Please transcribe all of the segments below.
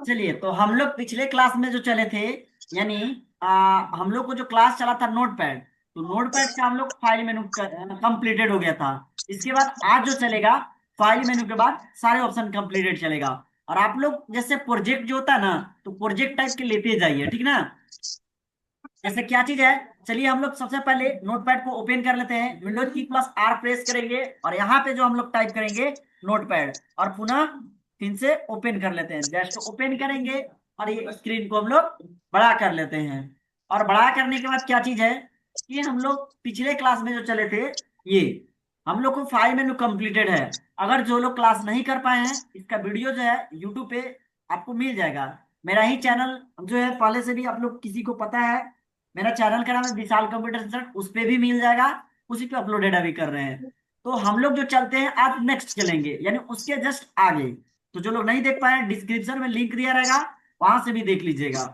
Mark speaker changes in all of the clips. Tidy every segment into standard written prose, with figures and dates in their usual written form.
Speaker 1: चलिए, तो हम लोग पिछले क्लास में जो चले थे, यानी हम लोग को जो क्लास चला था नोट पैड, तो नोट पैड से हम लोग फाइल मेनू कंप्लीटेड हो गया था। इसके बाद आज जो चलेगा, फाइल मेनू के बाद सारे ऑप्शन कंप्लीटेड चलेगा। और आप लोग जैसे प्रोजेक्ट जो होता है ना, तो प्रोजेक्ट टाइप के लेते जाइए, ठीक ना। जैसे क्या चीज है, चलिए हम लोग सबसे पहले नोटपैड को ओपन कर लेते हैं, विंडोज की प्लस आर प्रेस करेंगे और यहाँ पे जो हम लोग टाइप करेंगे नोटपैड, और पुनः फिर से ओपन कर लेते हैं, जस्ट ओपन करेंगे और ये स्क्रीन को हम लोग बड़ा कर लेते हैं। और बड़ा करने के बाद क्या चीज है कि हम लोग पिछले क्लास में जो चले थे, ये हम लोग को फाइल मेनू कंप्लीटेड है। अगर जो लोग क्लास नहीं कर पाए हैं, इसका वीडियो जो है यूट्यूब पे आपको मिल जाएगा। मेरा ही चैनल जो है, पहले से भी आप लोग किसी को पता है, मेरा चैनल का नाम है विशाल कंप्यूटर सेंटर, उस पे भी मिल जाएगा। उसी पे अपलोडेड अभी कर रहे हैं। तो हम लोग जो चलते हैं आज नेक्स्ट चलेंगे, यानी उसके जस्ट आगे। तो जो लोग नहीं देख पाए, डिस्क्रिप्शन में लिंक दिया रहेगा, वहां से भी देख लीजिएगा।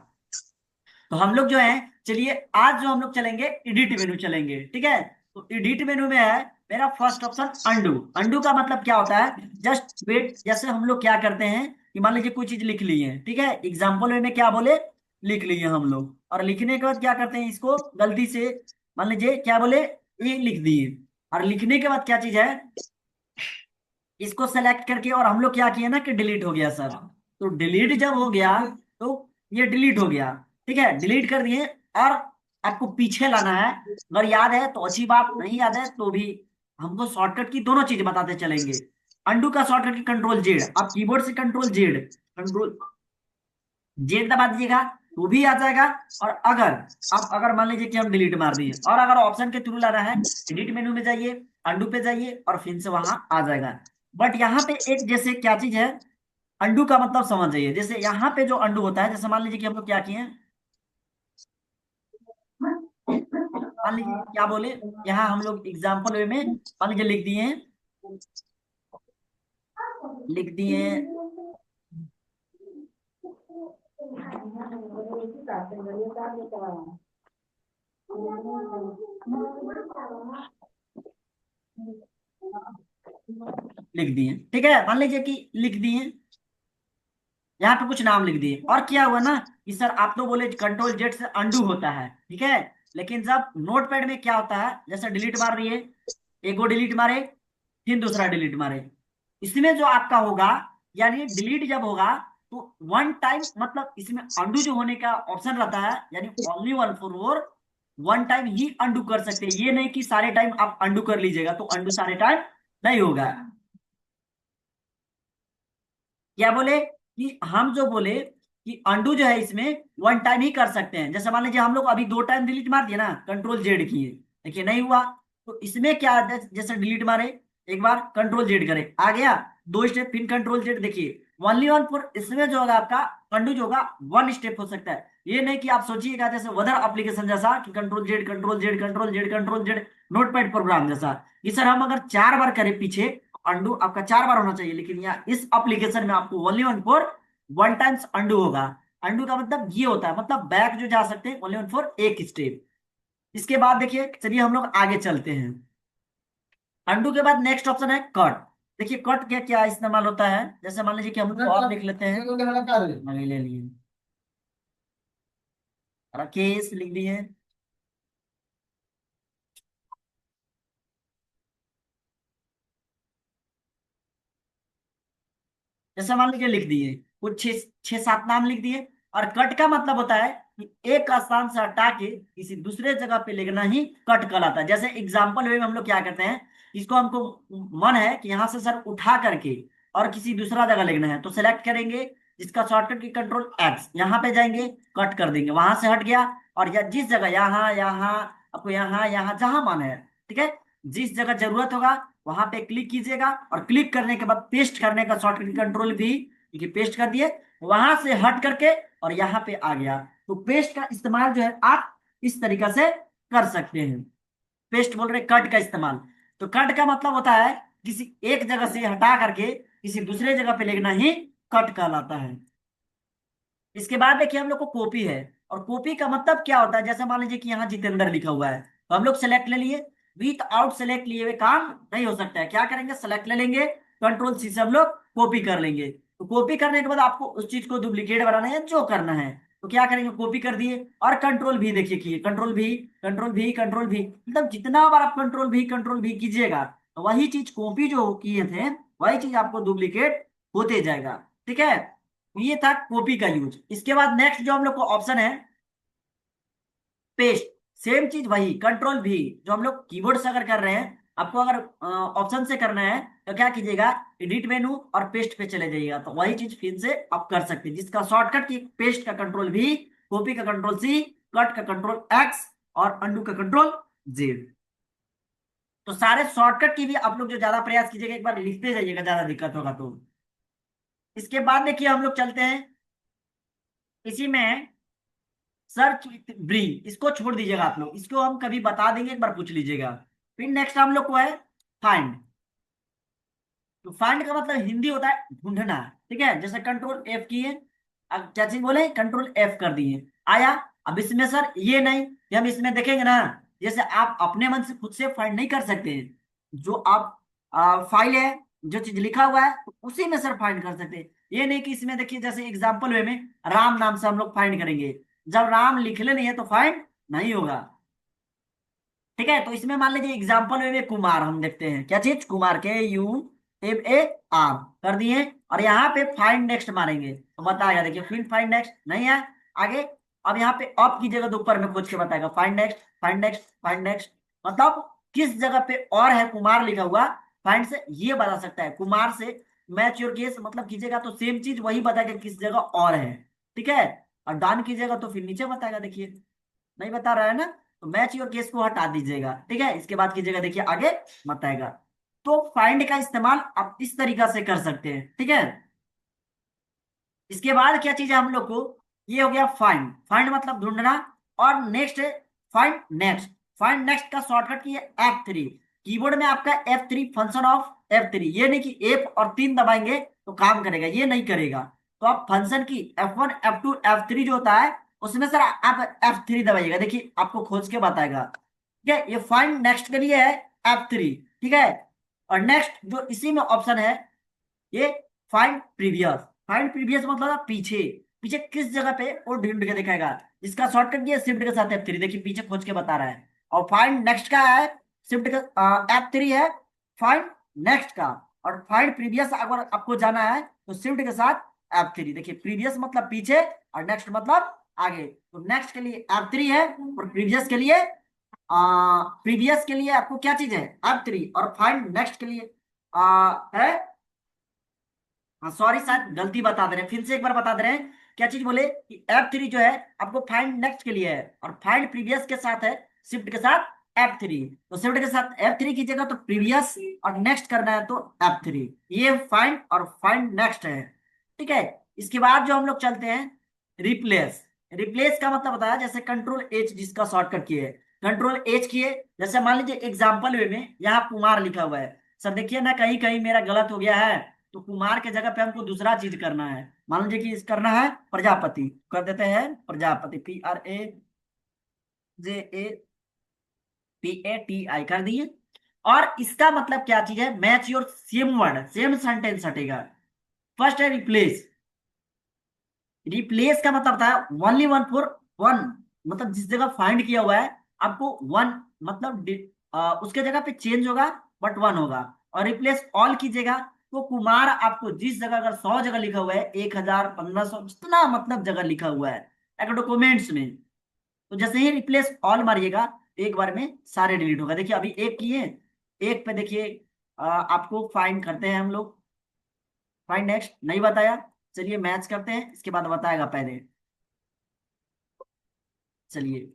Speaker 1: तो हम लोग जो है, चलिए आज जो हम लोग चलेंगे एडिट मेनू चलेंगे, ठीक है। तो एडिट मेनू में है मेरा फर्स्ट ऑप्शन अंडू। अंडू का मतलब क्या होता है, जस्ट वेट। जैसे हम लोग क्या करते हैं कि मान लीजिए कोई चीज लिख ली है, ठीक है, एग्जाम्पल में क्या बोले, लिख लिए हम लोग, और लिखने के बाद क्या करते हैं, इसको गलती से मान लीजिए क्या बोले, ये लिख दिए। और लिखने के बाद क्या चीज है, इसको सेलेक्ट करके, और हम लोग क्या किए ना कि डिलीट हो गया सर। तो डिलीट जब हो गया, तो ये डिलीट हो गया, ठीक है, डिलीट कर दिए। और आपको पीछे लाना है, अगर याद है तो अच्छी बात, नहीं याद है तो भी हमको शॉर्टकट की दोनों चीज बताते चलेंगे। अंडू का शॉर्टकट की कंट्रोल जेड, आप कीबोर्ड से कंट्रोल जेड दबा दीजिएगा तो भी आ जाएगा। और अगर आप, अगर मान लीजिए कि हम डिलीट मार दिए, और अगर ऑप्शन के थ्रू लाना है, एडिट मेनू में जाइए, अंडू पे जाइए और फिर से वहां आ जाएगा। बट यहाँ पे एक जैसे क्या चीज है, अंडू का मतलब समझ जाइए। जैसे यहाँ पे जो अंडू होता है, जैसे मान लीजिए कि हम लोग क्या किए, मान लीजिए क्या बोले, यहाँ हम लोग एग्जाम्पल वे में मान लीजिए लिख दिए लिख दिए, ठीक है, मान लीजिए कि लिख दिए, यहाँ पे कुछ नाम लिख दिए। और क्या हुआ ना कि सर आप तो बोले कंट्रोल जेड से अंडू होता है, ठीक है, लेकिन जब नोटपैड में क्या होता है, जैसे डिलीट मार दिए, एक वो डिलीट मारे, फिर दूसरा डिलीट मारे, इसमें जो आपका होगा, यानी डिलीट जब होगा, तो वन टाइम, मतलब इसमें अंडू जो होने का ऑप्शन रहता है, यानी only one for one time he undo कर सकते हैं। ये नहीं कि सारे टाइम आप अंडू कर लीजिएगा, तो अंडू सारे टाइम नहीं होगा। क्या बोले कि हम जो बोले कि अंडू जो है इसमें वन टाइम ही कर सकते हैं। जैसे मान लीजिए हम लोग अभी दो टाइम डिलीट मार दिए ना, कंट्रोल जेड किए, देखिए नहीं हुआ। तो इसमें क्या है, जैसे डिलीट मारे, एक बार कंट्रोल जेड करे, आ गया, दो स्टेप, फिर कंट्रोल जेड, देखिए ओनली वन फॉर, इसमें जो होगा आपका अंडू जो होगा वन स्टेप हो सकता है। ये नहीं कि आप सोचिएगा जैसे वदर एप्लीकेशन जैसा कि control Z control Z control Z control Z, notepad program जैसा। ये सर हम अगर 4 बार करें पीछे, अंडू आपका 4 बार होना चाहिए, लेकिन यहाँ इस एप्लीकेशन में आपको only one for one times undo होगा। अंडू का मतलब ये होता है, मतलब बैक जो जा सकते हैं ओनली वन फॉर एक स्टेप। इसके बाद देखिए, चलिए हम लोग आगे चलते हैं। अंडू के बाद नेक्स्ट ऑप्शन है कट। देखिए कट क्या क्या इस्तेमाल होता है, जैसे मान लीजिए कि हम लोग और देख लेते हैं, मैंने ले लिए, राकेश लिख दिए, जैसे मान लीजिए लिख दिए, कुछ छह छह सात नाम लिख दिए। और कट का मतलब होता है कि एक स्थान से हटा के किसी दूसरे जगह पे लिखना ही कट कहलाता है। जैसे एग्जाम्पल वे में हम लोग क्या करते हैं, इसको हमको मन है कि यहाँ से सर उठा करके और किसी दूसरा जगह लिखना है, तो सेलेक्ट करेंगे, जिसका शॉर्टकट की कंट्रोल एक्स, यहाँ पे जाएंगे, कट कर देंगे, वहां से हट गया। और या जिस जगह, यहाँ यहाँ, आपको यहाँ यहाँ जहां मन है, ठीक है, जिस जगह जरूरत होगा वहां पे क्लिक कीजिएगा, और क्लिक करने के बाद पेस्ट करने का शॉर्टकट कंट्रोल भी, देखिए पेस्ट कर दिए, वहां से हट करके और यहाँ पे आ गया। तो पेस्ट का इस्तेमाल जो है आप इस तरीका से कर सकते हैं। पेस्ट बोल रहे कट का इस्तेमाल, तो कट का मतलब होता है किसी एक जगह से हटा करके किसी दूसरे जगह पे लिखना ही कट कहलाता है। इसके बाद देखिए हम लोग को कॉपी है, और कॉपी का मतलब क्या होता है, जैसे मान लीजिए कि यहाँ जितेंद्र लिखा हुआ है, तो हम लोग सेलेक्ट ले लिए, विथ आउट सेलेक्ट लिए हुए काम नहीं हो सकता है, क्या करेंगे, सेलेक्ट ले लेंगे, कंट्रोल सी से हम लोग कॉपी कर लेंगे। तो कॉपी करने के बाद आपको उस चीज को डुप्लीकेट बनाना है, जो करना है तो क्या करेंगे, कॉपी कर दिए और कंट्रोल भी देखिए किए, कंट्रोल भी, कंट्रोल भी, कंट्रोल भी, मतलब जितना बार आप कंट्रोल भी कीजिएगा तो वही चीज कॉपी जो किए थे वही चीज आपको डुप्लीकेट होते जाएगा। ठीक है, तो ये था कॉपी का यूज। इसके बाद नेक्स्ट जो हम लोग को ऑप्शन है पेस्ट, सेम चीज वही कंट्रोल भी, जो हम लोग कीबोर्ड से अगर कर रहे हैं, आपको अगर ऑप्शन से करना है तो क्या कीजिएगा, एडिट मेनू और पेस्ट पे चले जाइएगा, तो वही चीज फिर से आप कर सकते हैं, जिसका शॉर्टकट की पेस्ट का कंट्रोल भी, कॉपी का कंट्रोल सी, कट का कंट्रोल एक्स और अंडू का कंट्रोल जेड। तो सारे शॉर्टकट की भी आप लोग जो ज्यादा प्रयास कीजिएगा, एक बार लिखते जाइएगा, ज्यादा दिक्कत होगा तो। इसके बाद देखिए हम लोग चलते हैं इसी में सर्च विथ ब्रिंग, इसको छोड़ दीजिएगा आप लोग, इसको हम कभी बता देंगे, एक बार पूछ लीजिएगा। फिर नेक्स्ट हम लोग को है फाइंड। तो फाइंड का मतलब हिंदी होता है ढूंढना। ठीक है, जैसे कंट्रोल एफ किए, अब क्या चीज बोले, कंट्रोल एफ कर दिए, आया। अब इसमें सर ये नहीं कि हम इसमें देखेंगे ना, जैसे आप अपने मन से खुद से फाइंड नहीं कर सकते हैं, जो आप फाइल है, जो चीज लिखा हुआ है तो उसी में सर फाइंड कर सकते हैं। ये नहीं कि इसमें देखिए, जैसे एग्जाम्पल वे में राम नाम से हम लोग फाइंड करेंगे, जब राम लिखले नहीं है तो फाइंड नहीं होगा। ठीक है, तो इसमें मान लीजिए एग्जाम्पल में कुमार हम देखते हैं, क्या चीज, कुमार, के यू एम ए आर कर दिए, और यहाँ पे फाइंड नेक्स्ट मारेंगे तो बताएगा, देखिए फिर फाइंड नेक्स्ट नहीं है आगे। अब यहाँ पे अप की जगह तो ऊपर में खोज के बताएगा find next, find next, find next, मतलब किस जगह पे और है कुमार लिखा हुआ, फाइंड से ये बता सकता है, कुमार से मैच योर केस मतलब कीजिएगा तो सेम चीज वही बताएगा किस जगह और है। ठीक है, और डन कीजिएगा तो फिर नीचे बताएगा, देखिए नहीं बता रहा है ना, तो मैच योर केस को हटा दीजिएगा। ठीक है, इसके बाद कीजिएगा, देखिए आगे बताएगा। तो फाइंड का इस्तेमाल आप इस तरीका से कर सकते हैं। ठीक है, इसके बाद क्या चीज है हम लोग को, ये हो गया फाइंड, फाइंड मतलब ढूंढना। और नेक्स्ट है फाइंड नेक्स्ट, फाइंड नेक्स्ट का शॉर्टकट की है F3, कीबोर्ड में आपका F3, फंक्शन ऑफ F3, ये नहीं कि F और 3 दबाएंगे तो काम करेगा, ये नहीं करेगा। तो आप फंक्शन की F1, F2, F3 जो होता है उसमें सर आप F3 दबाइएगा, देखिए आपको खोज के बताएगा। ठीक है, ये फाइंड नेक्स्ट के लिए है F3। ठीक है, और नेक्स्ट जो इसी में ऑप्शन है ये फाइंड प्रीवियस, फाइंड प्रीवियस मतलब पीछे, पीछे किस जगह पे वो ढूंढ के दिखाएगा, जिसका शॉर्टकट ये शिफ्ट के साथ F3, देखिए पीछे खोज के बता रहा है। और फाइंड नेक्स्ट का है शिफ्ट का F3 है फाइंड नेक्स्ट का, और फाइंड प्रीवियस अगर आपको जाना है तो शिफ्ट के साथ F3, देखिए प्रीवियस मतलब पीछे और नेक्स्ट मतलब आगे, तो नेक्स्ट के लिए F3 है और प्रीवियस के लिए आपको क्या चीज है F3, और फाइंड नेक्स्ट के लिए है, हाँ सॉरी शायद गलती बता दे रहे हैं, फिर से एक बार बता दे रहे हैं, क्या चीज बोले कि F3 जो है आपको फाइंड नेक्स्ट के लिए है, और फाइंड प्रीवियस के साथ है शिफ्ट के साथ F3, तो शिफ्ट के साथ F3 कीजिएगा तो प्रीवियस, और नेक्स्ट करना है तो F3, ये फाइंड और फाइंड नेक्स्ट है। ठीक है, इसके बाद जो हम लोग चलते हैं रिप्लेस, रिप्लेस का मतलब बताया, जैसे कंट्रोल एच जिसका शॉर्टकट किए, कंट्रोल एच किए, जैसे मान लीजिए एग्जाम्पल वे में यहाँ कुमार लिखा हुआ है, सर देखिए ना कहीं कहीं मेरा गलत हो गया है, तो कुमार के जगह पे हमको दूसरा चीज करना है, मान लीजिए कि करना है प्रजापति, कर देते हैं प्रजापति, PRAJAPATI कर दिए। और इसका मतलब क्या चीज है, match your same word, same sentence हटेगा। फर्स्ट है रिप्लेस, रिप्लेस का मतलब होता है ओनली वन फॉर वन, मतलब जिस जगह फाइंड किया हुआ है आपको वन मतलब उसके जगह पे चेंज होगा बट वन होगा। और रिप्लेस ऑल कीजिएगा तो कुमार आपको जिस जगह, अगर 100 जगह लिखा हुआ है, 1000, 1500, जितना मतलब जगह लिखा हुआ है एक डॉक्यूमेंट्स में, तो जैसे ही रिप्लेस ऑल मारिएगा एक बार में सारे डिलीट होगा। देखिए अभी एक किए, एक पे देखिए आपको फाइंड करते हैं हम लोग, फाइंड नेक्स्ट नहीं बताया, चलिए मैच करते हैं, इसके बाद बताएगा पहले। चलिए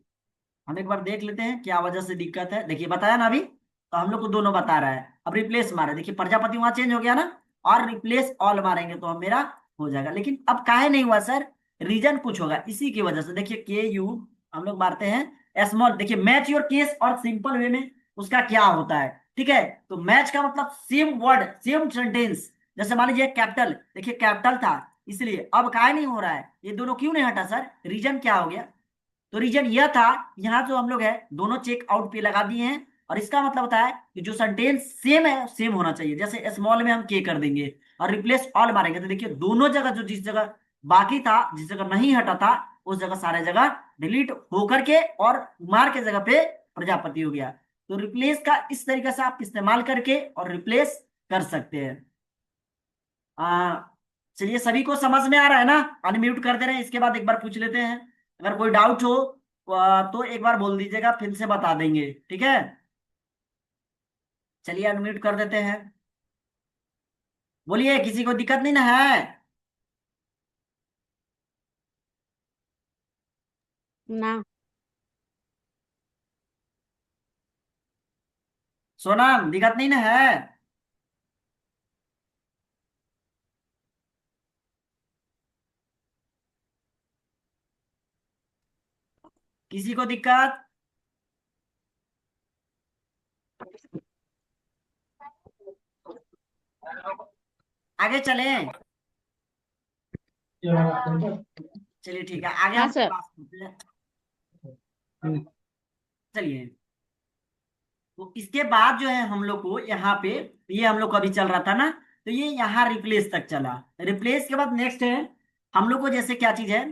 Speaker 1: हम एक बार देख लेते हैं क्या वजह से दिक्कत है, देखिए बताया ना अभी, तो हम लोग को दोनों बता रहा है। अब रिप्लेस मारे, देखिए प्रजापति वहां चेंज हो गया ना, और रिप्लेस ऑल मारेंगे तो हम मेरा हो जाएगा, लेकिन अब काहे नहीं हुआ सर, रीजन कुछ होगा इसी की वजह से। देखिए के यू हम लोग मारते हैं स्मॉल, देखिए मैच योर केस और सिंपल वे में उसका क्या होता है। ठीक है, तो मैच का मतलब सेम वर्ड सेम सेंटेंस, जैसे मान लीजिए कैपिटल, देखिए कैपिटल था इसलिए, अब काहे नहीं हो रहा है, ये दोनों क्यों नहीं हटा सर, रीजन क्या हो गया, तो रीजन यह था, यहाँ जो हम लोग है दोनों चेक आउट पे लगा दिए हैं, और इसका मतलब होता है कि जो सेंटेंस सेम है सेम होना चाहिए, जैसे स्मॉल में हम के कर देंगे और रिप्लेस ऑल मारेंगे तो देखिए दोनों जगह जो जिस जगह बाकी था, जिस जगह नहीं हटा था, उस जगह सारे जगह डिलीट होकर के और कुमार के जगह पे प्रजापति हो गया। तो रिप्लेस का इस तरीके से आप इस्तेमाल करके और रिप्लेस कर सकते हैं। आ, चलिए सभी को समझ में आ रहा है ना? अनम्यूट कर दे रहे हैं, इसके बाद एक बार पूछ लेते हैं। अगर कोई डाउट हो तो एक बार बोल दीजिएगा, फिर से बता देंगे, ठीक है? चलिए अनम्यूट कर देते हैं। बोलिए, किसी को दिक्कत नहीं ना है?
Speaker 2: ना।
Speaker 1: सोनम, दिक्कत नहीं ना है? किसी को दिक्कत? आगे चलें? चलिए ठीक है, आगे
Speaker 2: हाँ
Speaker 1: हम
Speaker 2: सर।
Speaker 1: क्लास करते हैं। चलिए, तो इसके बाद जो है हम लोग को यहाँ पे, ये हम लोग को अभी चल रहा था ना, तो ये यहाँ रिप्लेस तक चला। रिप्लेस के बाद नेक्स्ट है हम लोग को, जैसे क्या चीज है,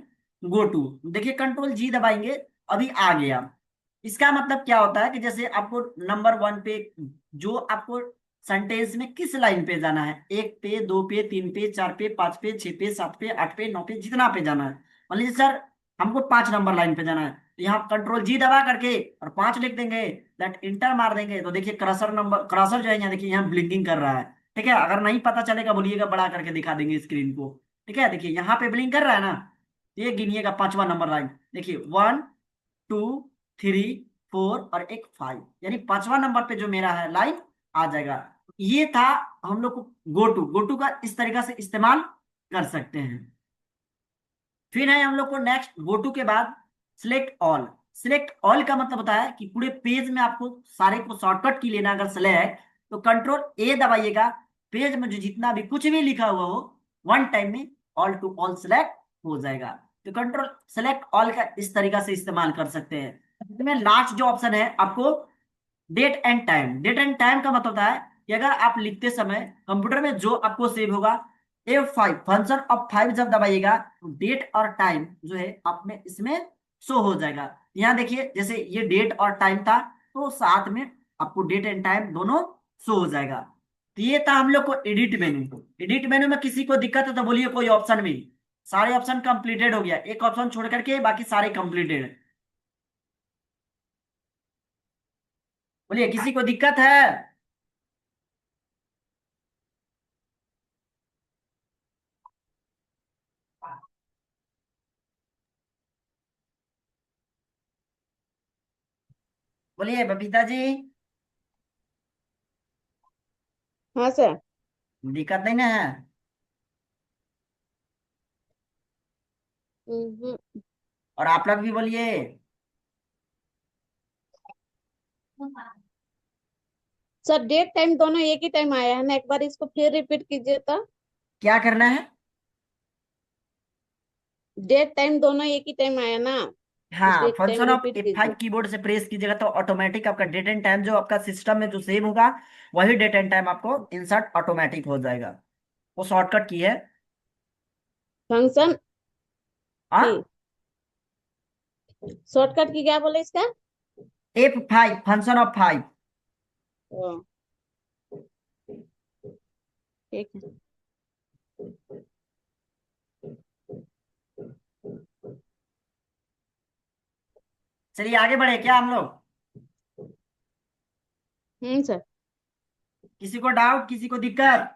Speaker 1: गो टू। देखिए कंट्रोल जी दबाएंगे, अभी आ गया। इसका मतलब क्या होता है कि जैसे आपको नंबर वन पे, जो आपको सेंटेंस में किस लाइन पे जाना है, एक पे, दो पे, तीन पे, चार पे, पांच पे, छह पे, सात पे, आठ पे, नौ पे, जितना पे जाना है। मान लीजिए सर हमको 5 नंबर लाइन पे जाना है, तो यहाँ कंट्रोल जी दबा करके और 5 लिख देंगे, दैट इंटर मार देंगे, तो देखिए क्रसर नंबर, क्रसर जो है यहाँ देखिए यहाँ ब्लिंकिंग कर रहा है। ठीक है, अगर नहीं पता चलेगा बोलिएगा, बड़ा करके दिखा देंगे स्क्रीन को। ठीक है, देखिए यहाँ पे ब्लिंक कर रहा है ना, ये गिनिएगा 5वां नंबर लाइन। देखिए 1, 2, 3, 4 और एक 5, यानी 5वां नंबर पे जो मेरा है लाइन आ जाएगा। ये था हम लोग को गो टू का इस तरीका से इस्तेमाल कर सकते हैं। फिर है हम लोग को नेक्स्ट गो टू के बाद सिलेक्ट ऑल। सिलेक्ट ऑल का मतलब होता है कि पूरे पेज में आपको सारे को शॉर्टकट की लेना, अगर सेलेक्ट तो कंट्रोल ए दबाइएगा, पेज में जो जितना भी कुछ भी लिखा हुआ हो वन टाइम में ऑल टू ऑल सेलेक्ट हो जाएगा। तो कंट्रोल सेलेक्ट ऑल का इस तरीका से इस्तेमाल कर सकते हैं। इसमें लास्ट जो ऑप्शन है आपको, date and time. Date and time का मतलब होता है कि अगर आप लिखते समय कंप्यूटर में जो आपको सेव होगा, F5 फंक्शन ऑफ 5 जब दबाइएगा तो डेट और टाइम जो है आप में इसमें शो हो जाएगा। यहाँ देखिए जैसे ये डेट और टाइम था, तो साथ में आपको डेट एंड टाइम दोनों शो हो जाएगा। तो ये था हम लोग को एडिट मेनू। एडिट मेनू में किसी को दिक्कत है तो बोलिए, कोई ऑप्शन में? सारे ऑप्शन कंप्लीटेड हो गया, एक ऑप्शन छोड़ करके बाकी सारे कंप्लीटेड है। बोलिए, किसी को दिक्कत है? बोलिए बबीता जी,
Speaker 2: हाँ सर।
Speaker 1: दिक्कत नहीं ना है?
Speaker 2: हम्म।
Speaker 1: और आप लोग भी बोलिए।
Speaker 2: सर डेट टाइम दोनों एक ही टाइम आया है ना, एक बार इसको फिर रिपीट कीजिए तो।
Speaker 1: क्या करना है?
Speaker 2: डेट टाइम दोनों एक ही टाइम आया ना, इसको
Speaker 1: हाँ,
Speaker 2: एक time
Speaker 1: function of
Speaker 2: repeat
Speaker 1: F5
Speaker 2: कीजिए।
Speaker 1: कीबोर्ड से प्रेस कीजिएगा तो ऑटोमेटिक आपका डेट एंड टाइम जो आपका सिस्टम में जो सेव होगा, वही डेट एंड टाइम आपको इंसर्ट ऑटोमेटिक हो जाएगा। वो शॉर्टकट की है।
Speaker 2: फंक्शन की
Speaker 1: हाँ,
Speaker 2: शॉर्टकट की क्या बोले इसका?
Speaker 1: F5 function of 5।
Speaker 2: ओ, ठीक है।
Speaker 1: चलिए आगे बढ़े क्या हम लोग?
Speaker 2: सर।
Speaker 1: किसी को डाउट, किसी को दिक्कत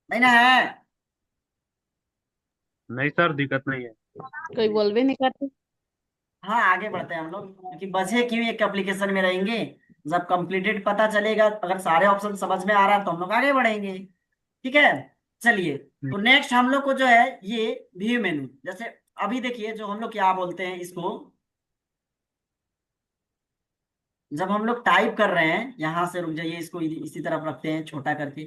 Speaker 1: नहीं ना है?
Speaker 3: नहीं सर, दिक्कत नहीं है।
Speaker 2: कोई बोल भी नहीं करते।
Speaker 1: हाँ, आगे बढ़ते हैं हम लोग, क्योंकि बचे क्यों एक एप्लीकेशन में रहेंगे। जब कंप्लीटेड पता चलेगा, अगर सारे ऑप्शन समझ में आ रहा है तो हम लोग आगे बढ़ेंगे। ठीक है, चलिए। तो नेक्स्ट हम लोग को जो है ये व्यू मेनू, जैसे अभी देखिए जो हम लोग क्या बोलते हैं इसको, जब हम लोग टाइप कर रहे हैं, यहां से रुक जाइए, इसको इसी तरफ रखते हैं छोटा करके।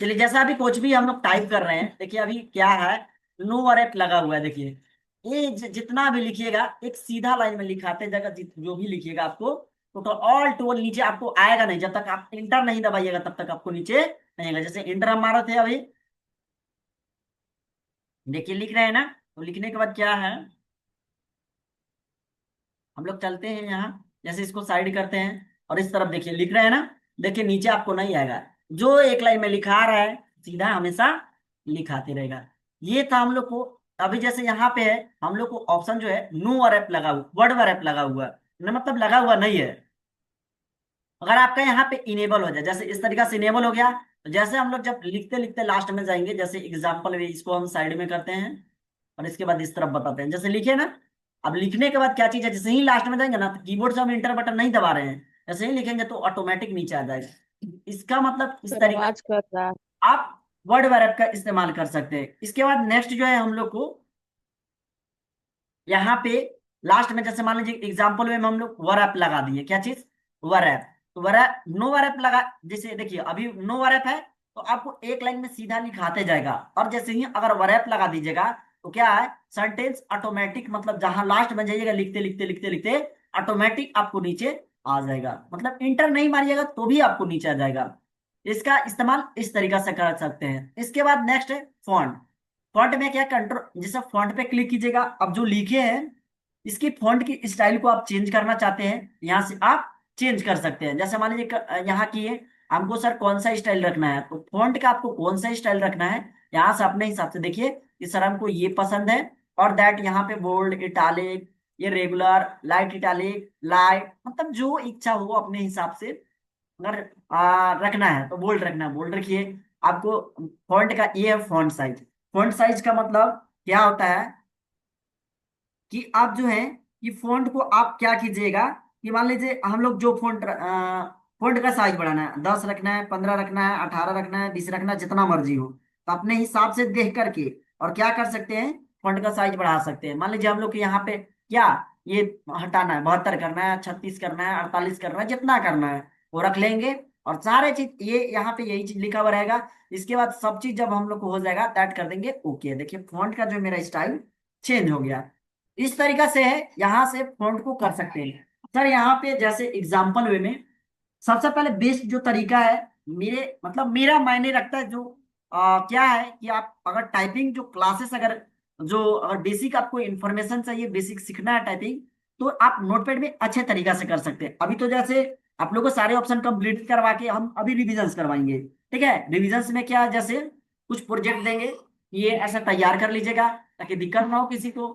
Speaker 1: चलिए, जैसा अभी कुछ भी हम लोग टाइप कर रहे हैं, देखिए अभी क्या है, नो और एट लगा हुआ है देखिए। ये जितना भी लिखिएगा एक सीधा लाइन में लिखाते जगह जो भी लिखिएगा आपको तो ऑल टोल नीचे आपको आएगा नहीं, जब तक आप इंटर नहीं दबाइएगा तब तक आपको नीचे नहीं आएगा। जैसे इंटर हम मारे थे अभी, देखिए लिख रहे हैं ना, तो लिखने के बाद क्या है, हम लोग चलते हैं यहाँ, जैसे इसको साइड करते हैं और इस तरफ देखिए लिख रहे हैं ना, देखिए नीचे आपको नहीं आएगा, जो एक लाइन में लिखा रहा है सीधा हमेशा लिखाते रहेगा। ये था हम लोग को। अभी जैसे यहाँ पे है हम लोग को ऑप्शन जो है नो वर लगा हुआ, वर्ड वर लगा हुआ है ना, मतलब लगा हुआ नहीं है। अगर आपका यहाँ पे इनेबल हो जाए, जैसे इस तरीका से इनेबल हो गया, तो जैसे हम लोग जब लिखते लिखते लास्ट में जाएंगे, जैसे एग्जाम्पल में इसको हम साइड में करते हैं और इसके बाद इस तरफ बताते हैं, जैसे लिखे ना। अब लिखने के बाद क्या चीज है, जैसे ही लास्ट में जाएंगे ना, तो कीबोर्ड से हम इंटर बटन नहीं दबा रहे हैं, जैसे ही लिखेंगे तो ऑटोमेटिक नीचे आ जाएगा। इसका मतलब इस
Speaker 2: सर
Speaker 1: तरीके
Speaker 2: आवाज कट रहा है।
Speaker 1: आप वर्ड वैरप का इस्तेमाल कर सकते हैं। इसके बाद नेक्स्ट जो है हम लोग को यहाँ पे लास्ट में, जैसे मान लीजिए एग्जाम्पल में हम लोग वर ऐप लगा दिए, क्या चीज, वर ऐप। तो वर ऐप, नो वर ऐप लगा, जैसे देखिए अभी नो वर ऐप है तो आपको एक लाइन में सीधा लिखाते जाएगा, और जैसे ही अगर वर ऐप लगा दीजिएगा तो क्या है, सेंटेंस ऑटोमेटिक, मतलब जहां लास्ट में जाइएगा लिखते लिखते लिखते लिखते ऑटोमेटिक आपको नीचे आ जाएगा, मतलब इंटर नहीं मारिएगा तो भी आपको नीचे आ जाएगा। इसका इस्तेमाल इस तरीका से कर सकते हैं। इसके बाद नेक्स्ट है फॉन्ट। फॉन्ट में क्या, कंट्रोल, जैसे फॉन्ट पे क्लिक कीजिएगा, अब जो लिखे हैं इसकी फॉन्ट की स्टाइल को आप चेंज करना चाहते हैं, यहाँ से आप चेंज कर सकते हैं। जैसे मान लीजिए यहाँ की है, हमको सर कौन सा स्टाइल रखना है, तो फॉन्ट का आपको कौन सा स्टाइल रखना है यहाँ से अपने हिसाब से देखिए कि सर हमको ये पसंद है, और दैट यहाँ पे बोल्ड, इटालिक, ये रेगुलर, लाइट इटालिक, लाइट, मतलब जो इच्छा हो अपने हिसाब से। अगर रखना है तो बोल्ड रखना है बोल्ड रखिए। आपको फॉन्ट का ये है फॉन्ट साइज। फॉन्ट साइज का मतलब क्या होता है कि आप जो है कि फॉन्ट को आप क्या कीजिएगा कि मान लीजिए हम लोग जो फॉन्ट का साइज बढ़ाना है, 10 रखना है, 15 रखना है, 18 रखना है, 20 रखना है, जितना मर्जी हो, तो अपने हिसाब से देख करके और क्या कर सकते हैं, फॉन्ट का साइज बढ़ा सकते हैं। मान लीजिए हम लोग के यहाँ पे क्या, ये हटाना है, 72 करना है, 36 करना है, 48 करना है, जितना करना है वो रख लेंगे, और सारे चीज ये यहाँ पे यही चीज लिखा हुआ रहेगा। इसके बाद सब चीज जब हम लोग को हो जाएगा दैट कर देंगे ओके। देखिए फॉन्ट का जो मेरा स्टाइल चेंज हो गया। इस तरीका से है, यहाँ से फॉन्ट को कर सकते हैं। सर यहाँ पे जैसे एग्जाम्पल वे में सबसे पहले बेस्ट जो तरीका है, मेरे मतलब मेरा मायने रखता है, जो क्या है कि आप अगर टाइपिंग जो क्लासेस, अगर बेसिक आपको इन्फॉर्मेशन चाहिए, बेसिक सीखना है टाइपिंग, तो आप नोटपैड में अच्छे तरीका से कर सकते हैं। अभी तो जैसे आप लोगों को सारे ऑप्शन कंप्लीट करवा के हम अभी रिविजन्स करवाएंगे, ठीक है। रिविजन्स में क्या है, जैसे कुछ प्रोजेक्ट देंगे, ये ऐसा तैयार कर लीजिएगा ताकि दिक्कत ना हो किसी को।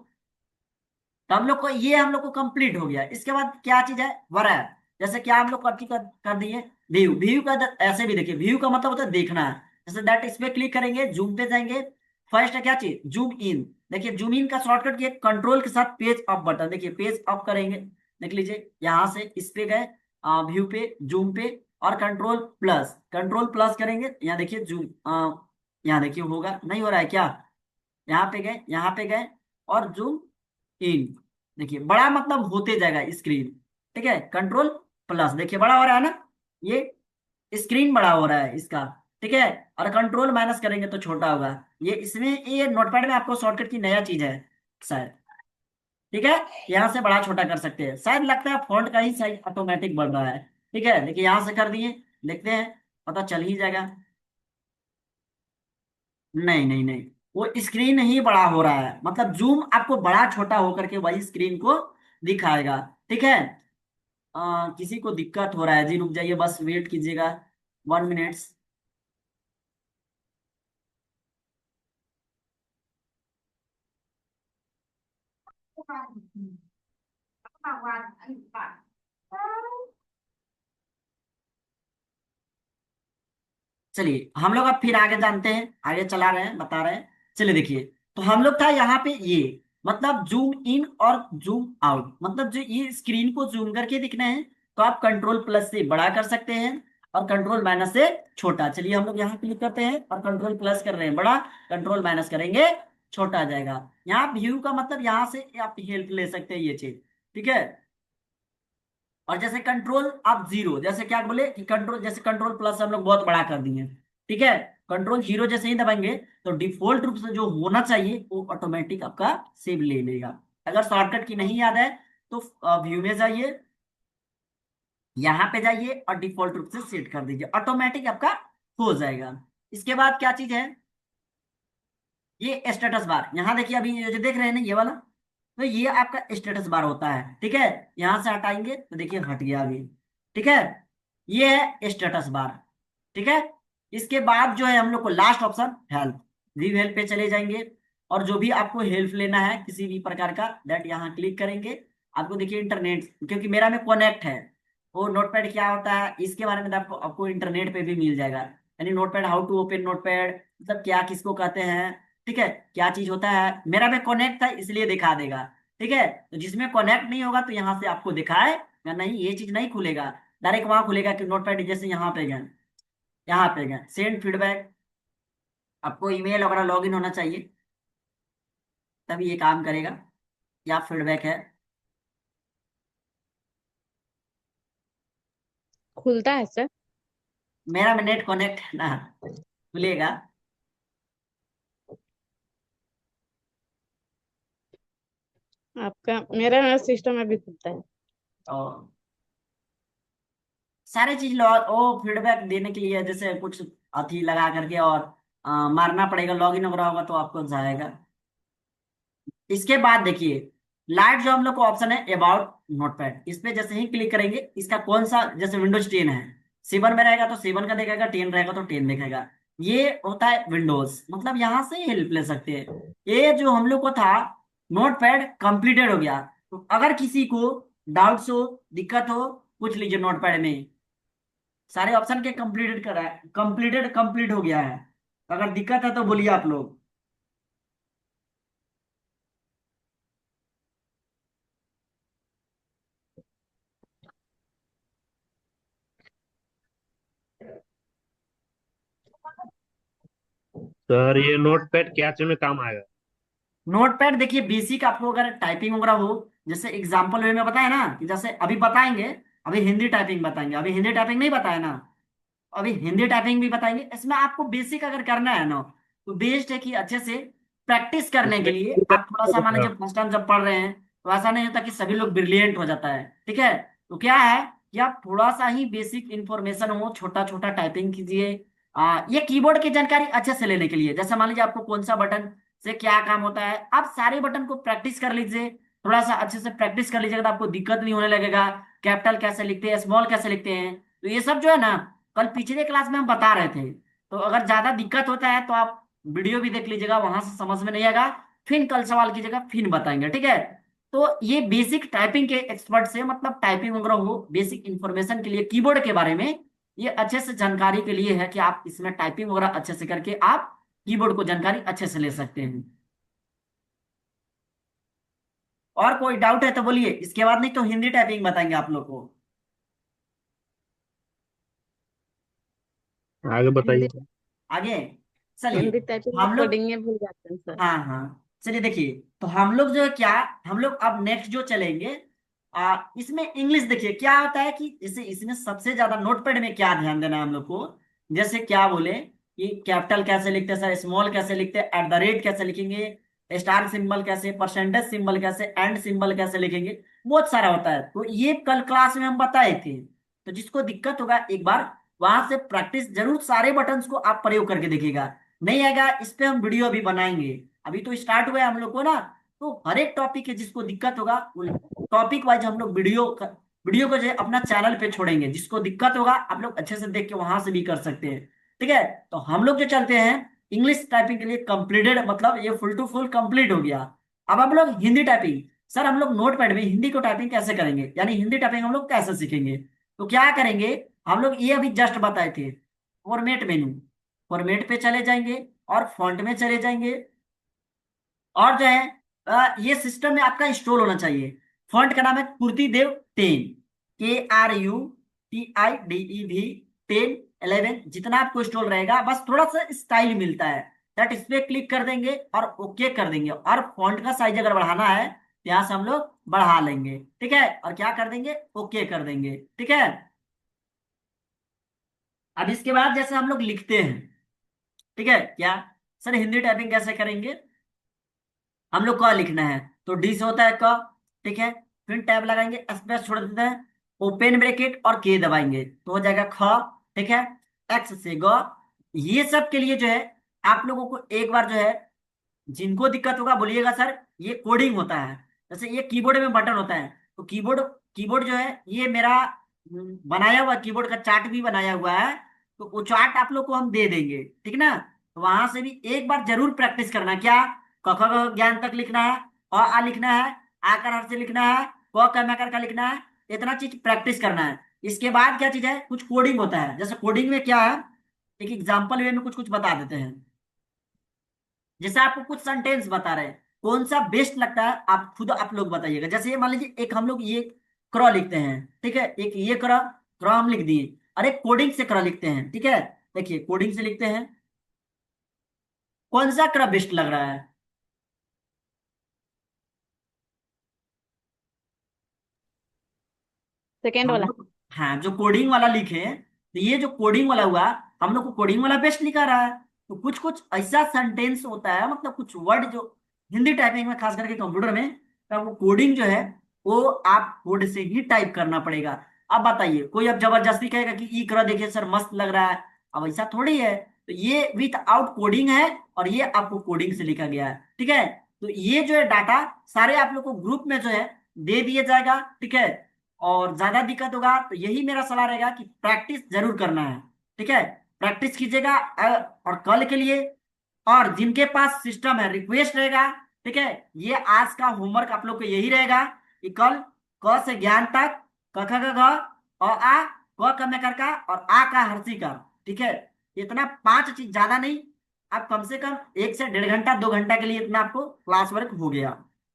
Speaker 1: तो हम लोग को ये हम लोग को कंप्लीट हो गया। इसके बाद क्या चीज है, वरैप। जैसे क्या हम लोग कर दिए, व्यू। व्यू का ऐसे भी देखिए, व्यू का मतलब होता है देखना है। जैसे दैट, इस पे क्लिक करेंगे, जूम पे जाएंगे, फर्स्ट है क्या चीज, जूम इन। देखिए जूम इन का शॉर्टकट किए कंट्रोल के साथ पेज अप बटन, देखिए पेज अप करेंगे, देख लीजिए यहाँ से इस पे गए, व्यू पे, जूम पे, और कंट्रोल प्लस करेंगे, यहाँ देखिए जूम, यहाँ देखिए होगा, नहीं हो रहा है क्या, यहाँ पे गए, यहाँ पे गए, और जूम इन, देखिए बड़ा मतलब होते जाएगा स्क्रीन, ठीक है। कंट्रोल प्लस, देखिए बड़ा हो रहा है ना, ये स्क्रीन बड़ा हो रहा है इसका, ठीक है। और कंट्रोल माइनस करेंगे तो छोटा होगा। ये इसमें, ये नोटपैड में आपको शॉर्टकट की नया चीज है शायद, ठीक है। यहाँ से बड़ा छोटा कर सकते हैं, शायद लगता है फॉन्ट का ही साइज ऑटोमेटिक बढ़ रहा है, ठीक है। देखिए यहाँ से कर दिए, देखते हैं, पता चल ही जाएगा। नहीं नहीं नहीं, वो स्क्रीन ही बड़ा हो रहा है, मतलब जूम आपको बड़ा छोटा होकर के वही स्क्रीन को दिखाएगा, ठीक है। किसी को दिक्कत हो रहा है जी, रुक जाइए, बस वेट कीजिएगा 1 मिनट। चलिए हम लोग अब फिर आगे जानते हैं, आगे चला रहे हैं, बता रहे हैं। चलिए देखिए, तो हम लोग था यहाँ पे ये, मतलब जूम इन और जूम आउट, मतलब जो ये स्क्रीन को जूम करके दिखना है तो आप कंट्रोल प्लस से बड़ा कर सकते हैं, और कंट्रोल माइनस से छोटा। चलिए हम लोग यहाँ क्लिक करते हैं और कंट्रोल प्लस कर रहे हैं बड़ा, कंट्रोल माइनस करेंगे छोटा आ जाएगा। यहाँ व्यू का मतलब यहाँ से आप हेल्प ले सकते हैं, ये चीज, ठीक है। और जैसे कंट्रोल आप जीरो, जैसे क्या बोले कि कंट्रोल, जैसे कंट्रोल प्लस हम लोग बहुत बड़ा कर दिए, ठीक है। कंट्रोल जीरो जैसे ही दबाएंगे तो डिफॉल्ट रूप से जो होना चाहिए वो ऑटोमेटिक आपका सेव ले लेगा। अगर शॉर्टकट की नहीं याद है तो व्यू में जाइए, यहाँ पे जाइए और डिफॉल्ट रूप से सेट कर दीजिए, ऑटोमेटिक आपका हो जाएगा। इसके बाद क्या चीज है, ये स्टेटस बार, यहाँ देखिए अभी ये जो देख रहे हैं ना ये वाला, तो ये आपका स्टेटस बार होता है। ठीक है, यहां से हटाएंगे तो देखिए हट गया अभी। ठीक है, ये है स्टेटस बार। ठीक है, इसके बाद जो है हम लोग को last option help, view help पे चले जाएंगे और जो भी आपको हेल्प लेना है किसी भी प्रकार का दैट यहाँ क्लिक करेंगे। आपको देखिए इंटरनेट, क्योंकि मेरा में कनेक्ट है, वो नोटपैड क्या होता है इसके बारे में तो आपको आपको इंटरनेट पे भी मिल जाएगा, यानी notepad, how to open notepad, मतलब क्या किसको कहते हैं। ठीक है, क्या चीज होता है, मेरा में कनेक्ट था इसलिए दिखा देगा। ठीक है, तो जिसमें कनेक्ट नहीं होगा तो यहाँ से आपको दिखाए या नहीं, ये चीज नहीं खुलेगा, डायरेक्ट वहां खुलेगा कि नोटपैड जैसे यहाँ पे गए, यहाँ पे गए सेंड फीडबैक, आपको ईमेल वगैरह लॉगिन होना चाहिए तभी ये काम करेगा, या फीडबैक है।
Speaker 2: खुलता है सर?
Speaker 1: मेरा में नेट कनेक्ट है ना, खुलेगा।
Speaker 2: आपका मेरा सिस्टम में भी खुलता है।
Speaker 1: और सारे चीज वो फीडबैक देने के लिए जैसे कुछ अथी लगा करके और मारना पड़ेगा, लॉगिन वगैरह होगा तो आपको जाएगा। इसके बाद देखिए लाइट जो हम लोग को ऑप्शन है अबाउट नोटपैड, इस पे जैसे ही क्लिक करेंगे इसका कौन सा, जैसे विंडोज 10 है, 7 में रहेगा तो 7 का दिखाएगा, 10 रहेगा तो 10 दिखाएगा। ये होता है विंडोज, मतलब यहाँ से हेल्प ले सकते हैं। ये जो हम लोग को था नोटपैड कंप्लीटेड हो गया, तो अगर किसी को डाउट्स हो, दिक्कत हो, पूछ लीजिए नोटपैड में, सारे ऑप्शन के कंप्लीटेड करा है, कंप्लीट हो गया है। अगर दिक्कत है तो बोलिए आप लोग।
Speaker 3: सर ये नोट पैड क्या चीज में काम आएगा?
Speaker 1: नोटपैड देखिए बेसिक, आपको अगर टाइपिंग वगैरह हो, जैसे एग्जांपल वे में बताया ना कि जैसे अभी बताएंगे, अभी हिंदी टाइपिंग बताएंगे, अभी हिंदी टाइपिंग नहीं बताया ना, अभी हिंदी टाइपिंग भी बताएंगे। इसमें आपको बेसिक अगर करना है ना तो बेस्ट है कि अच्छे से प्रैक्टिस करने के
Speaker 3: इसमें
Speaker 1: लिए आप थोड़ा सा, मान लीजिए फर्स्ट टाइम जब पढ़ रहे हैं तो ऐसा नहीं होता कि सभी लोग ब्रिलियंट हो जाता है। ठीक है, तो क्या है कि आप थोड़ा सा ही बेसिक इंफॉर्मेशन हो, छोटा छोटा टाइपिंग कीजिए। ये कीबोर्ड की जानकारी अच्छे से लेने के लिए, जैसे मान लीजिए आपको कौन सा बटन से क्या काम होता है, आप सारे बटन को प्रैक्टिस कर लीजिए, थोड़ा सा अच्छे से प्रैक्टिस कर लीजिएगा तो आपको दिक्कत नहीं होने लगेगा। कैपिटल कैसे लिखते हैं, स्मॉल कैसे लिखते हैं, तो ये सब जो है ना कल पिछले क्लास में हम बता रहे थे। तो अगर ज्यादा दिक्कत होता है तो आप वीडियो भी देख लीजिएगा, वहां से समझ में नहीं आएगा फिर कल सवाल कीजिएगा, फिर बताएंगे। ठीक है, तो ये बेसिक टाइपिंग के एक्सपर्ट से, मतलब टाइपिंग वगैरह हो, बेसिक इंफॉर्मेशन के लिए कीबोर्ड के बारे में ये अच्छे से जानकारी के लिए है कि आप इसमें टाइपिंग वगैरह अच्छे से करके आप कीबोर्ड को जानकारी अच्छे से ले सकते हैं। और कोई डाउट है तो बोलिए, इसके बाद नहीं तो हिंदी टाइपिंग बताएंगे आप लोग को।
Speaker 3: आगे
Speaker 2: हिंदी
Speaker 3: बताइए।
Speaker 1: आगे चलिए,
Speaker 2: हिंदी टाइपिंग में
Speaker 1: हम लोग,
Speaker 2: कोडिंग में भूल जाते हैं सर।
Speaker 1: हाँ हाँ चलिए देखिए, तो हम लोग जो है क्या, हम लोग अब नेक्स्ट जो चलेंगे इसमें इंग्लिश। देखिए क्या होता है कि जैसे इसमें सबसे ज्यादा नोटपैड में क्या ध्यान देना है हम लोग को, जैसे क्या बोले कि कैपिटल कैसे लिखते हैं सर, स्मॉल कैसे लिखते हैं, एट द रेट कैसे लिखेंगे, स्टार सिंबल कैसे, परसेंटेज सिंबल कैसे, एंड सिंबल कैसे लिखेंगे, बहुत सारा होता है। तो ये कल क्लास में हम बताए थे, तो जिसको दिक्कत होगा एक बार वहां से प्रैक्टिस जरूर, सारे बटन्स को आप प्रयोग करके देखिएगा। नहीं आएगा इस पे हम वीडियो भी बनाएंगे, अभी तो स्टार्ट हुआ है हम लोग को ना, तो हर एक टॉपिक है जिसको दिक्कत होगा वो टॉपिक वाइज हम लोग वीडियो को जो है अपना चैनल पे छोड़ेंगे, जिसको दिक्कत होगा आप लोग अच्छे से देख के वहां से भी कर सकते हैं। ठीक है, तो हम लोग जो चलते हैं इंग्लिश टाइपिंग के लिए कंप्लीटेड, मतलब ये फुल टू फुल कंप्लीट हो गया। अब हम लोग हिंदी टाइपिंग, सर हम लोग नोटपैड में हिंदी को टाइपिंग कैसे करेंगे, यानी हिंदी टाइपिंग हम लोग कैसे सीखेंगे, तो क्या करेंगे, हम लोग ये अभी जस्ट बताए थे, फॉर्मेट मेनू, फॉर्मेट पे चले जाएंगे और फॉन्ट में चले जाएंगे, और जो है ये सिस्टम में आपका इंस्टॉल होना चाहिए। फॉन्ट का नाम है कुर्तीदेव 10, KRUTIDEV 10 11, जितना आपको इंस्टॉल रहेगा बस थोड़ा सा स्टाइल मिलता है, दैट इस पे क्लिक कर देंगे और ओके कर देंगे, और फॉन्ट का साइज अगर बढ़ाना है तो यहाँ से हम लोग बढ़ा लेंगे। ठीक है, और क्या कर देंगे, ओके कर देंगे। ठीक है, अब इसके बाद जैसे हम लोग लिखते हैं, ठीक है। क्या सर हिंदी टाइपिंग कैसे करेंगे? हम लोग क लिखना है तो डी से होता है क, ठीक है। फिर टैब लगाएंगे, स्पेस छोड़ देते हैं, ओपन ब्रैकेट और के दबाएंगे तो हो जाएगा ख, ठीक है। एक्स से ग। ये सब के लिए जो है आप लोगों को एक बार जो है, जिनको दिक्कत होगा बोलिएगा सर ये कोडिंग होता है। जैसे ये कीबोर्ड में बटन होता है तो कीबोर्ड कीबोर्ड जो है ये मेरा बनाया हुआ कीबोर्ड का चार्ट भी बनाया हुआ है, तो वो चार्ट आप लोग को हम दे देंगे, ठीक ना। तो वहां से भी एक बार जरूर प्रैक्टिस करना। क्या क ख ग ज्ञान तक लिखना है, आ लिखना है, आकर हर से लिखना है, क क मकर का लिखना है, इतना चीज प्रैक्टिस करना है। इसके बाद क्या चीज है, कुछ कोडिंग होता है। जैसे कोडिंग में क्या है, एक एग्जाम्पल वे में कुछ कुछ बता देते हैं। जैसे आपको कुछ सेंटेंस बता रहे हैं, कौन सा बेस्ट लगता है आप खुद आप लोग बताइएगा। जैसे ये मान लीजिए एक हम लोग ये क्रॉ लिखते हैं, ठीक है, एक ये क्रॉ क्रॉ हम लिख दिए, और एक कोडिंग से क्रॉ लिखते हैं, ठीक है। देखिए कोडिंग से लिखते हैं, कौन सा क्रॉ बेस्ट लग रहा है?
Speaker 2: सेकेंड
Speaker 1: हम
Speaker 2: वाला।
Speaker 1: लोग हाँ जो कोडिंग वाला लिखे, तो ये जो कोडिंग वाला हुआ, हम लोग को कोडिंग वाला बेस्ट लिखा रहा है। तो कुछ कुछ ऐसा सेंटेंस होता है, मतलब कुछ वर्ड जो हिंदी टाइपिंग में खास करके कंप्यूटर में, तो वो कोडिंग जो है वो आप कोड से ही टाइप करना पड़ेगा। अब बताइए, कोई अब जबरदस्ती कहेगा कि ई करो देखिए सर मस्त लग रहा है, अब ऐसा थोड़ी है। तो ये विथ आउट कोडिंग है और ये आपको कोडिंग से लिखा गया है, ठीक है। तो ये जो है डाटा सारे आप लोग को ग्रुप में जो है दे दिया जाएगा, ठीक है। और ज्यादा दिक्कत होगा तो यही मेरा सलाह रहेगा कि प्रैक्टिस जरूर करना है, ठीक है। प्रैक्टिस कीजिएगा। और कल के लिए, और जिनके पास सिस्टम है रिक्वेस्ट रहेगा, ठीक है, ये आज का होमवर्क आप लोग को यही रहेगा कि कल क से ज्ञान तक, क ख ग घ, आ, क क म कर का और आ का हर्षी का, ठीक है। इतना 5 चीज, ज्यादा नहीं। आप कम से कम 1 से 1.5 घंटा 2 घंटा के लिए इतना आपको क्लास वर्क हो गया,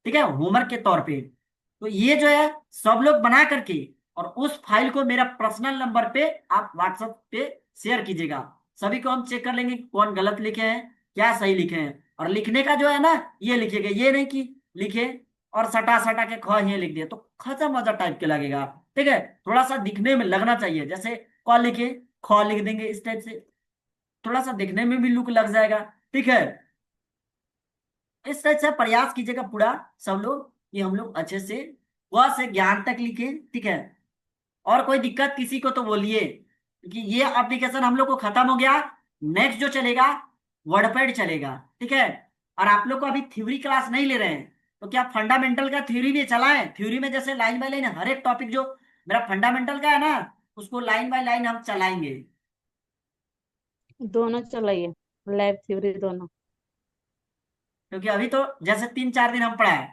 Speaker 1: ठीक है, होमवर्क के तौर पे। तो ये जो है सब लोग बना करके और उस फाइल को मेरा पर्सनल नंबर पे आप व्हाट्सएप पे शेयर कीजिएगा। सभी को हम चेक कर लेंगे कि कौन गलत लिखे हैं क्या सही लिखे हैं। और लिखने का जो है ना, ये लिखिएगा, ये नहीं कि लिखे और सटा सटा के ख ये लिख दिया तो खचा मजा टाइप के लगेगा, ठीक है। थोड़ा सा दिखने में लगना चाहिए, जैसे क लिखे ख लिख देंगे इस टाइप से, थोड़ा सा दिखने में भी लुक लग जाएगा, ठीक है। इस तरह से प्रयास कीजिएगा पूरा सब लोग कि हम लोग अच्छे से क से ज्ञान तक लिखे, ठीक है। और कोई दिक्कत किसी को तो बोलिए, क्योंकि ये एप्लीकेशन हम लोग को खत्म हो गया। नेक्स्ट जो चलेगा वर्डपैड चलेगा, ठीक है। और आप लोग को अभी थ्योरी क्लास नहीं ले रहे हैं, तो क्या फंडामेंटल का थ्योरी भी चलाएं? थ्योरी में जैसे लाइन बाय लाइन हर एक टॉपिक जो मेरा फंडामेंटल का है ना, उसको लाइन बाय लाइन हम चलाएंगे।
Speaker 2: दोनों चलाइए, लैब थ्योरी दोनों।
Speaker 1: क्योंकि अभी तो जैसे 3 4 दिन हम पढ़ाए,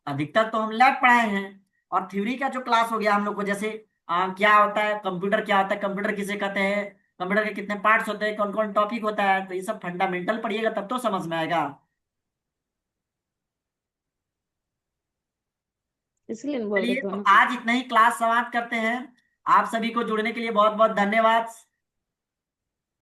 Speaker 1: अधिकतर तो हम लैब पढ़ाए हैं। और थ्योरी का जो क्लास हो गया हम लोग को, जैसे क्या होता है कंप्यूटर, क्या होता है कंप्यूटर, किसे कहते हैं, कंप्यूटर के कितने पार्ट्स होते हैं, कौन कौन टॉपिक होता है, तो ये सब फंडामेंटल पढ़िएगा तब तो समझ में आएगा।
Speaker 2: इसलिए नहीं बोल रहे
Speaker 1: चलिए तो
Speaker 2: दोनों।
Speaker 1: आज इतना ही क्लास समाप्त करते हैं। आप सभी को जुड़ने के लिए बहुत बहुत धन्यवाद।